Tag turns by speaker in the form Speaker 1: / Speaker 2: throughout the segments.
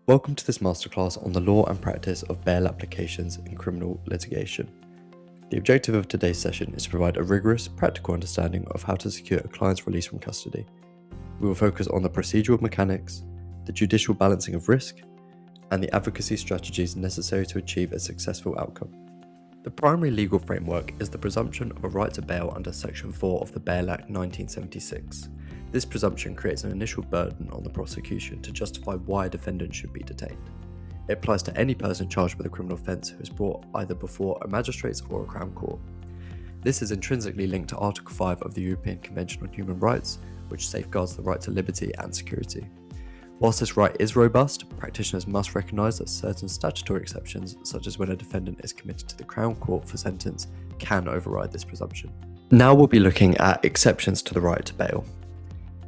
Speaker 1: Welcome to this masterclass on the law and practice of bail applications in criminal litigation. The objective of today's session is to provide a rigorous, practical understanding of how to secure a client's release from custody. We will focus on the procedural mechanics, the judicial balancing of risk, and the advocacy strategies necessary to achieve a successful outcome. The primary legal framework is the presumption of a right to bail under Section 4 of the Bail Act 1976. This presumption creates an initial burden on the prosecution to justify why a defendant should be detained. It applies to any person charged with a criminal offence who is brought either before a magistrate's or a Crown Court. This is intrinsically linked to Article 5 of the European Convention on Human Rights, which safeguards the right to liberty and security. Whilst this right is robust, practitioners must recognise that certain statutory exceptions, such as when a defendant is committed to the Crown Court for sentence, can override this presumption. Now we'll be looking at exceptions to the right to bail.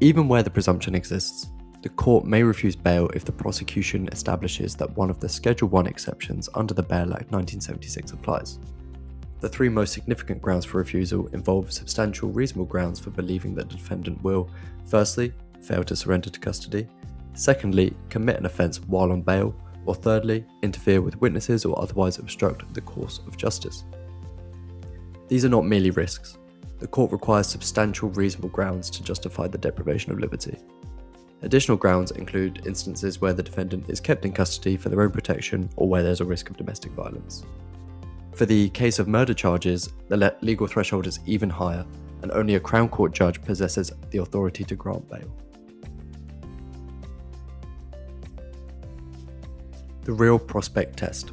Speaker 1: Even where the presumption exists, the court may refuse bail if the prosecution establishes that one of the Schedule 1 exceptions under the Bail Act 1976 applies. The three most significant grounds for refusal involve substantial reasonable grounds for believing that the defendant will, firstly, fail to surrender to custody, secondly, commit an offence while on bail, or thirdly, interfere with witnesses or otherwise obstruct the course of justice. These are not merely risks. The court requires substantial reasonable grounds to justify the deprivation of liberty. Additional grounds include instances where the defendant is kept in custody for their own protection or where there's a risk of domestic violence. For the case of murder charges, the legal threshold is even higher, and only a Crown Court judge possesses the authority to grant bail. The real prospect test.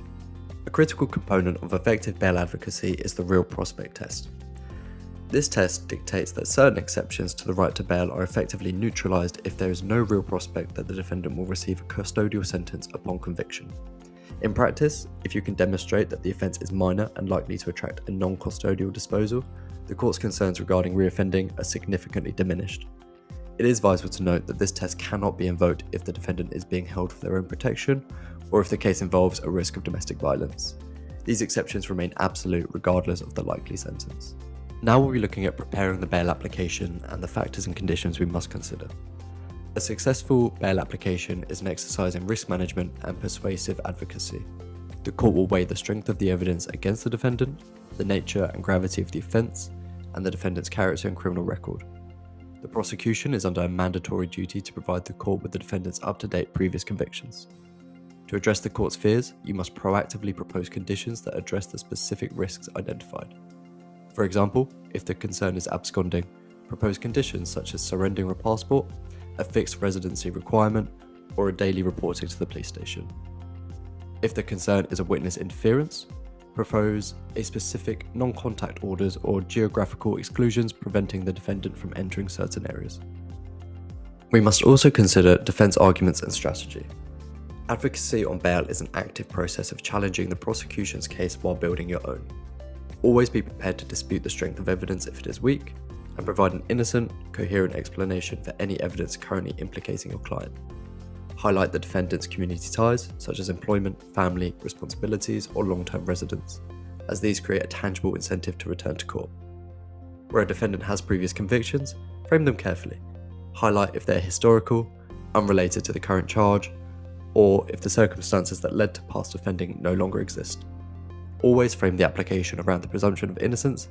Speaker 1: A critical component of effective bail advocacy is the real prospect test. This test dictates that certain exceptions to the right to bail are effectively neutralised if there is no real prospect that the defendant will receive a custodial sentence upon conviction. In practice, if you can demonstrate that the offence is minor and likely to attract a non-custodial disposal, the court's concerns regarding reoffending are significantly diminished. It is vital to note that this test cannot be invoked if the defendant is being held for their own protection or if the case involves a risk of domestic violence. These exceptions remain absolute regardless of the likely sentence. Now we'll be looking at preparing the bail application and the factors and conditions we must consider. A successful bail application is an exercise in risk management and persuasive advocacy. The court will weigh the strength of the evidence against the defendant, the nature and gravity of the offence, and the defendant's character and criminal record. The prosecution is under a mandatory duty to provide the court with the defendant's up-to-date previous convictions. To address the court's fears, you must proactively propose conditions that address the specific risks identified. For example, if the concern is absconding, propose conditions such as surrendering a passport, a fixed residency requirement, or a daily reporting to the police station. If the concern is a witness interference, propose a specific non-contact orders or geographical exclusions preventing the defendant from entering certain areas. We must also consider defence arguments and strategy. Advocacy on bail is an active process of challenging the prosecution's case while building your own. Always be prepared to dispute the strength of evidence if it is weak, and provide an innocent, coherent explanation for any evidence currently implicating your client. Highlight the defendant's community ties, such as employment, family, responsibilities, or long-term residence, as these create a tangible incentive to return to court. Where a defendant has previous convictions, frame them carefully. Highlight if they're historical, unrelated to the current charge, or if the circumstances that led to past offending no longer exist. Always frame the application around the presumption of innocence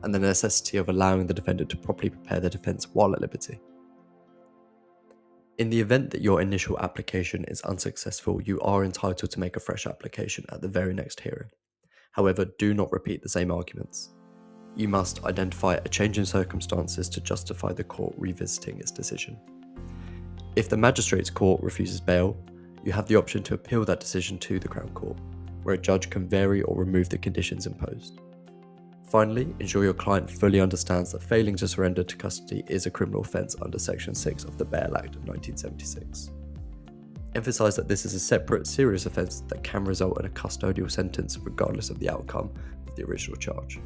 Speaker 1: and the necessity of allowing the defendant to properly prepare their defence while at liberty. In the event that your initial application is unsuccessful, you are entitled to make a fresh application at the very next hearing. However, do not repeat the same arguments. You must identify a change in circumstances to justify the court revisiting its decision. If the magistrate's court refuses bail, you have the option to appeal that decision to the Crown Court, where a judge can vary or remove the conditions imposed. Finally, ensure your client fully understands that failing to surrender to custody is a criminal offence under Section 6 of the Bail Act of 1976. Emphasise that this is a separate, serious offence that can result in a custodial sentence regardless of the outcome of the original charge.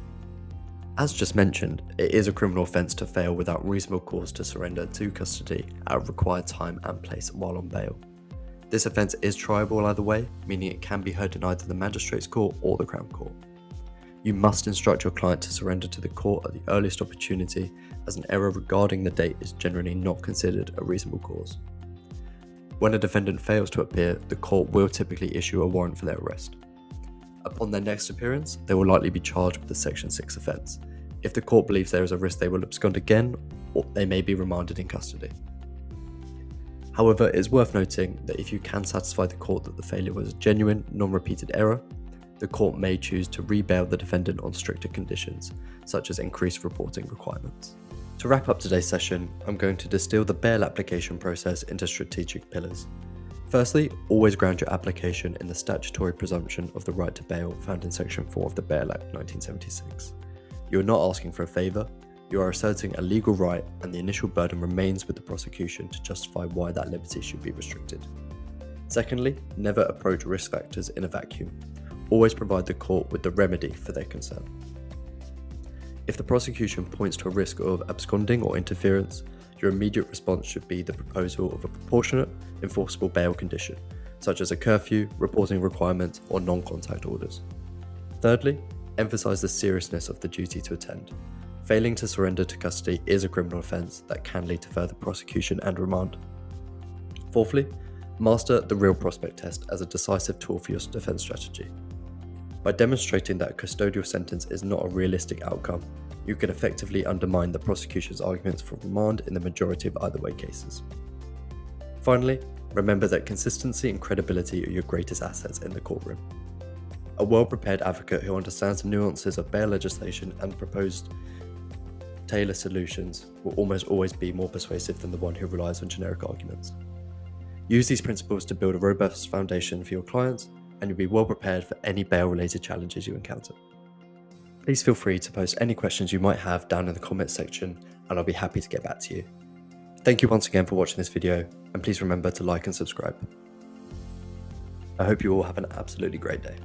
Speaker 1: As just mentioned, it is a criminal offence to fail without reasonable cause to surrender to custody at a required time and place while on bail. This offence is triable either way, meaning it can be heard in either the magistrate's court or the Crown Court. You must instruct your client to surrender to the court at the earliest opportunity, as an error regarding the date is generally not considered a reasonable cause. When a defendant fails to appear, the court will typically issue a warrant for their arrest. Upon their next appearance, they will likely be charged with a Section 6 offence. If the court believes there is a risk they will abscond again, or they may be remanded in custody. However, it is worth noting that if you can satisfy the court that the failure was a genuine, non-repeated error, the court may choose to re-bail the defendant on stricter conditions, such as increased reporting requirements. To wrap up today's session, I'm going to distill the bail application process into strategic pillars. Firstly, always ground your application in the statutory presumption of the right to bail found in Section 4 of the Bail Act 1976. You are not asking for a favour, you are asserting a legal right, and the initial burden remains with the prosecution to justify why that liberty should be restricted. Secondly, never approach risk factors in a vacuum. Always provide the court with the remedy for their concern. If the prosecution points to a risk of absconding or interference, your immediate response should be the proposal of a proportionate, enforceable bail condition, such as a curfew, reporting requirement, or non-contact orders. Thirdly, emphasise the seriousness of the duty to attend. Failing to surrender to custody is a criminal offence that can lead to further prosecution and remand. Fourthly, master the real prospect test as a decisive tool for your defence strategy. By demonstrating that a custodial sentence is not a realistic outcome, you can effectively undermine the prosecution's arguments for remand in the majority of either way cases. Finally, remember that consistency and credibility are your greatest assets in the courtroom. A well-prepared advocate who understands the nuances of bail legislation and proposed tailored solutions will almost always be more persuasive than the one who relies on generic arguments. Use these principles to build a robust foundation for your clients, and you'll be well prepared for any bail-related challenges you encounter. Please feel free to post any questions you might have down in the comments section, and I'll be happy to get back to you. Thank you once again for watching this video, and please remember to like and subscribe. I hope you all have an absolutely great day.